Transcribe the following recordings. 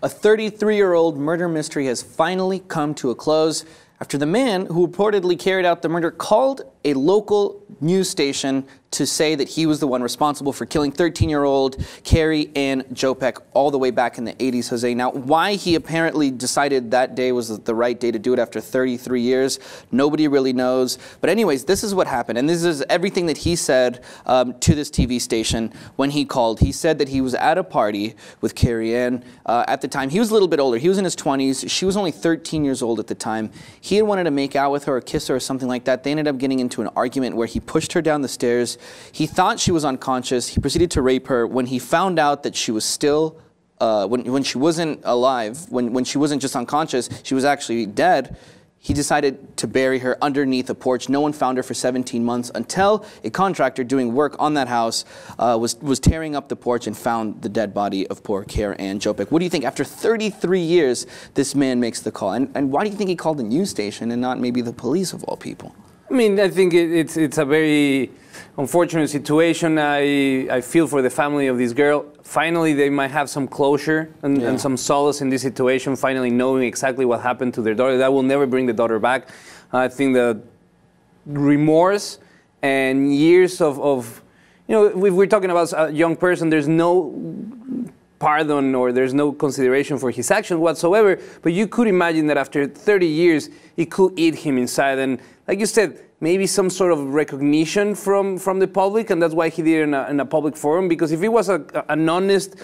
A 33-year-old murder mystery has finally come to a close after the man who reportedly carried out the murder called a local news station to say that he was the one responsible for killing 13-year-old Carrie Ann Jopek all the way back in the 80s, Jose. Now, why he apparently decided that day was the right day to do it after 33 years, nobody really knows. But anyways, this is what happened, and this is everything that he said to this TV station when he called. He said that he was at a party with Carrie Ann. At the time, he was a little bit older. He was in his 20s. She was only 13 years old at the time. He had wanted to make out with her or kiss her or something like that. They ended up getting into an argument where he pushed her down the stairs. He thought she was unconscious. He proceeded to rape her. When he found out that she was still, when she wasn't alive, when she wasn't just unconscious, she was actually dead, he decided to bury her underneath a porch. No one found her for 17 months until a contractor doing work on that house was tearing up the porch and found the dead body of poor Carrie Ann Jopek. What do you think? After 33 years, this man makes the call. And why do you think he called the news station and not maybe the police of all people? I mean, I think it's a very unfortunate situation. I feel for the family of this girl. Finally, they might have some closure and some solace in this situation, finally knowing exactly what happened to their daughter. That will never bring the daughter back. I think the remorse and years of you know, if we're talking about a young person, there's no pardon or there's no consideration for his action whatsoever, but you could imagine that after 30 years, it could eat him inside. And like you said, maybe some sort of recognition from the public, and that's why he did it in a public forum, because if it was an honest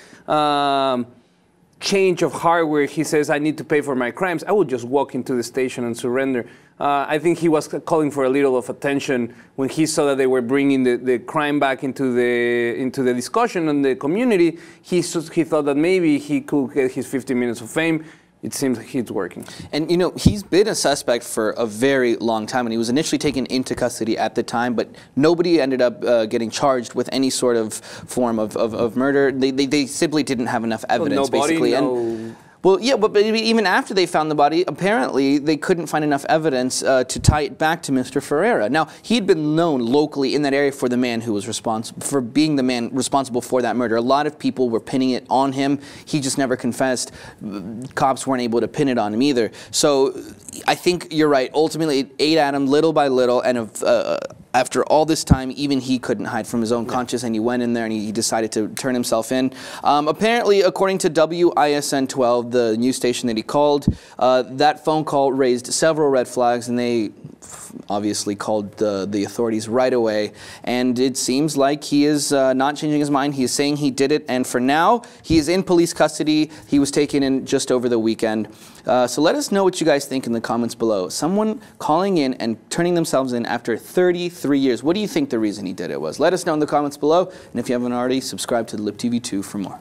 change of heart where he says, I need to pay for my crimes, I would just walk into the station and surrender. I think he was calling for a little of attention when he saw that they were bringing the crime back into the discussion in the community. He thought that maybe he could get his 15 minutes of fame. It seems like it's working. And, you know, he's been a suspect for a very long time, and he was initially taken into custody at the time, but nobody ended up getting charged with any sort of form of murder. They simply didn't have enough evidence, basically. Well, yeah, but even after they found the body, apparently they couldn't find enough evidence to tie it back to Mr. Ferreira. Now, he'd been known locally in that area for the man who was responsible, for being the man responsible for that murder. A lot of people were pinning it on him. He just never confessed. Cops weren't able to pin it on him either. So I think you're right. Ultimately, it ate at him little by little, and after all this time, even he couldn't hide from his own conscience, and he went in there and he decided to turn himself in. Apparently, according to WISN 12, the news station that he called, that phone call raised several red flags, and they obviously called the authorities right away. And it seems like he is not changing his mind. He is saying he did it, and for now, he is in police custody. He was taken in just over the weekend. So let us know what you guys think in the comments below. Someone calling in and turning themselves in after 33 years. What do you think the reason he did it was? Let us know in the comments below. And if you haven't already, subscribe to the LibTV2 for more.